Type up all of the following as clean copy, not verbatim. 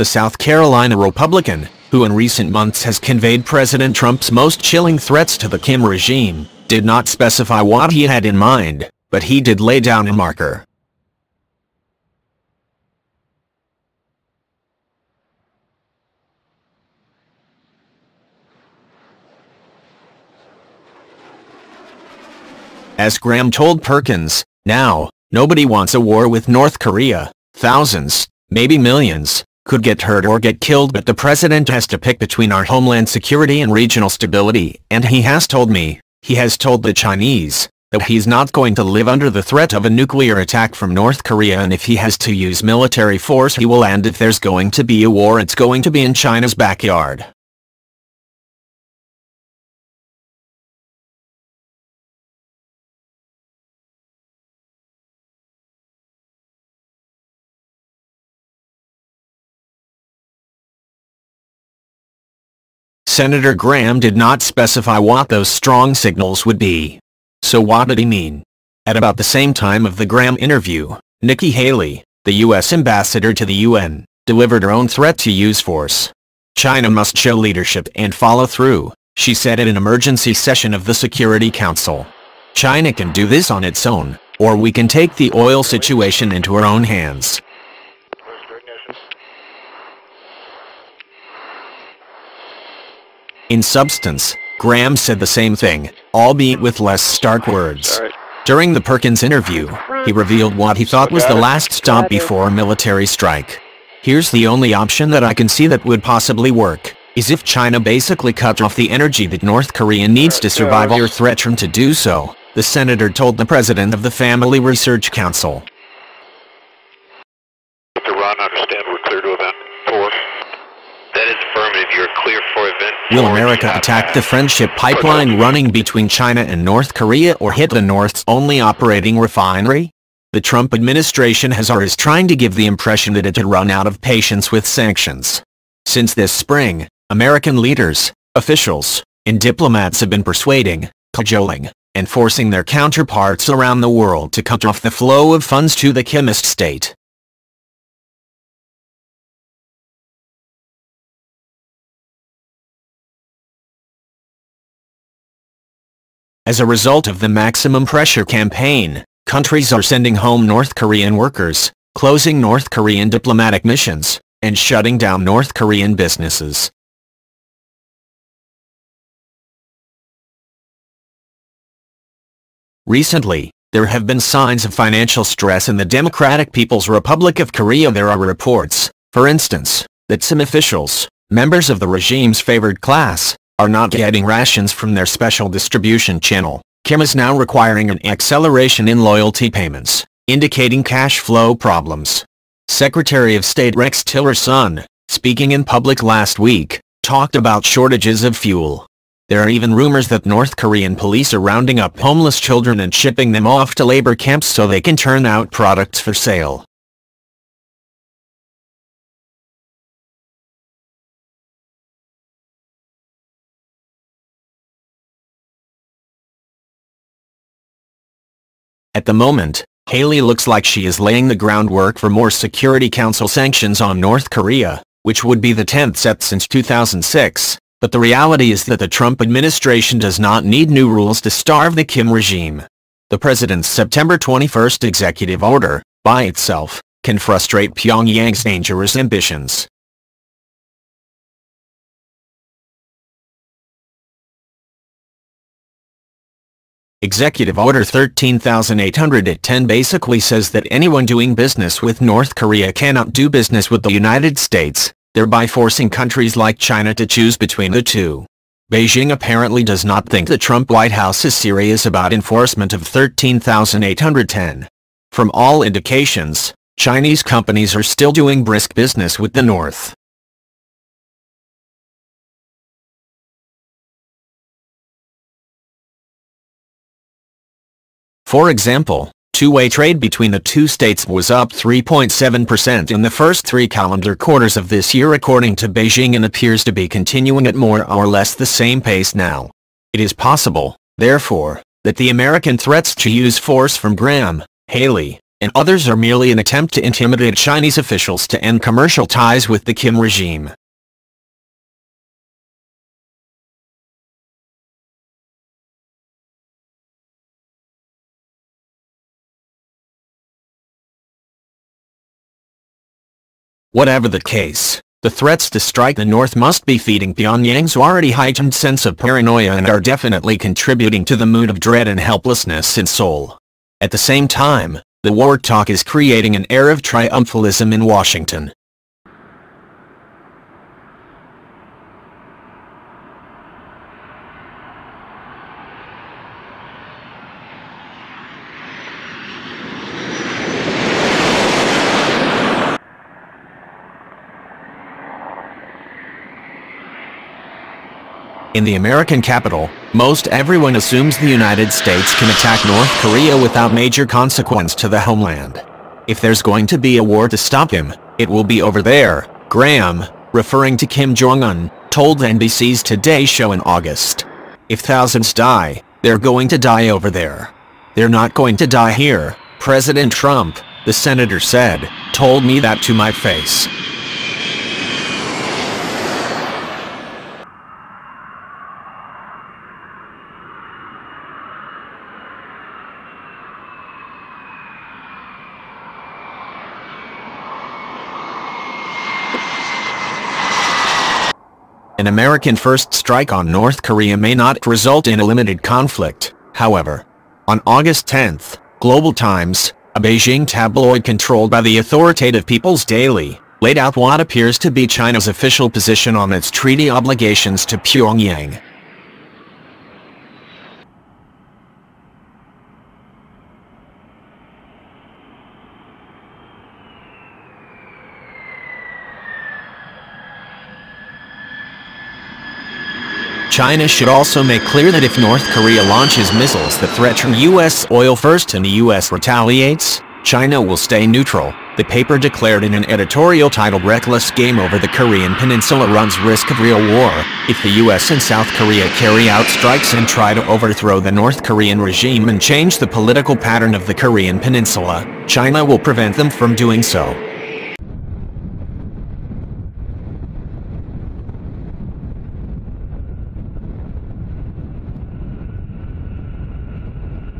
the South Carolina Republican, who in recent months has conveyed President Trump's most chilling threats to the Kim regime, did not specify what he had in mind, but he did lay down a marker. As Graham told Perkins, now, nobody wants a war with North Korea. Thousands, maybe millions, could get hurt or get killed, but the president has to pick between our homeland security and regional stability, and he has told me, he has told the Chinese, that he's not going to live under the threat of a nuclear attack from North Korea, and if he has to use military force he will, and if there's going to be a war it's going to be in China's backyard. Senator Graham did not specify what those strong signals would be. So what did he mean? At about the same time of the Graham interview, Nikki Haley, the U.S. ambassador to the UN, delivered her own threat to use force. China must show leadership and follow through, she said at an emergency session of the Security Council. China can do this on its own, or we can take the oil situation into our own hands. In substance, Graham said the same thing, albeit with less stark words. During the Perkins interview, he revealed what he thought was the last stop before a military strike. Here's the only option that I can see that would possibly work, is if China basically cut off the energy that North Korea needs to survive or threaten to do so, the senator told the president of the Family Research Council. Will America attack the friendship pipeline running between China and North Korea or hit the North's only operating refinery? The Trump administration is trying to give the impression that it had run out of patience with sanctions. Since this spring, American leaders, officials, and diplomats have been persuading, cajoling, and forcing their counterparts around the world to cut off the flow of funds to the Kimist state. As a result of the maximum pressure campaign, countries are sending home North Korean workers, closing North Korean diplomatic missions, and shutting down North Korean businesses. Recently, there have been signs of financial stress in the Democratic People's Republic of Korea. There are reports, for instance, that some officials, members of the regime's favored class, are not getting rations from their special distribution channel. Kim is now requiring an acceleration in loyalty payments, indicating cash flow problems. Secretary of State Rex Tillerson, speaking in public last week, talked about shortages of fuel. There are even rumors that North Korean police are rounding up homeless children and shipping them off to labor camps so they can turn out products for sale. At the moment, Haley looks like she is laying the groundwork for more Security Council sanctions on North Korea, which would be the 10th set since 2006, but the reality is that the Trump administration does not need new rules to starve the Kim regime. The president's September 21 executive order, by itself, can frustrate Pyongyang's dangerous ambitions. Executive Order 13,810 basically says that anyone doing business with North Korea cannot do business with the United States, thereby forcing countries like China to choose between the two. Beijing apparently does not think the Trump White House is serious about enforcement of 13,810. From all indications, Chinese companies are still doing brisk business with the North. For example, two-way trade between the two states was up 3.7% in the first 3 calendar quarters of this year according to Beijing, and appears to be continuing at more or less the same pace now. It is possible, therefore, that the American threats to use force from Graham, Haley, and others are merely an attempt to intimidate Chinese officials to end commercial ties with the Kim regime. Whatever the case, the threats to strike the North must be feeding Pyongyang's already heightened sense of paranoia and are definitely contributing to the mood of dread and helplessness in Seoul. At the same time, the war talk is creating an air of triumphalism in Washington. In the American capital, most everyone assumes the United States can attack North Korea without major consequence to the homeland. If there's going to be a war to stop him, it will be over there, Graham, referring to Kim Jong-un, told NBC's Today Show in August. If thousands die, they're going to die over there. They're not going to die here, President Trump, the senator said, told me that to my face. An American first strike on North Korea may not result in a limited conflict, however. On August 10th, Global Times, a Beijing tabloid controlled by the authoritative People's Daily, laid out what appears to be China's official position on its treaty obligations to Pyongyang. China should also make clear that if North Korea launches missiles that threaten U.S. oil first and the U.S. retaliates, China will stay neutral, the paper declared in an editorial titled "Reckless Game Over the Korean Peninsula Runs Risk of Real War. If the U.S. and South Korea carry out strikes and try to overthrow the North Korean regime and change the political pattern of the Korean Peninsula, China will prevent them from doing so."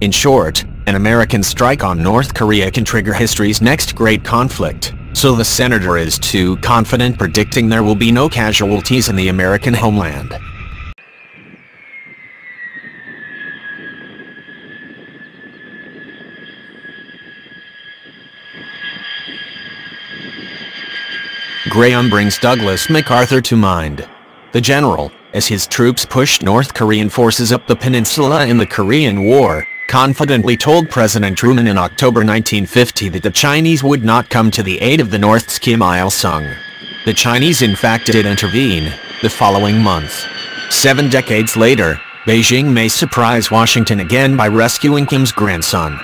In short, an American strike on North Korea can trigger history's next great conflict, so the senator is too confident predicting there will be no casualties in the American homeland. Graham brings Douglas MacArthur to mind. The general, as his troops pushed North Korean forces up the peninsula in the Korean War, confidently told President Truman in October 1950 that the Chinese would not come to the aid of the North's Kim Il-sung. The Chinese in fact did intervene, the following month. 7 decades later, Beijing may surprise Washington again by rescuing Kim's grandson.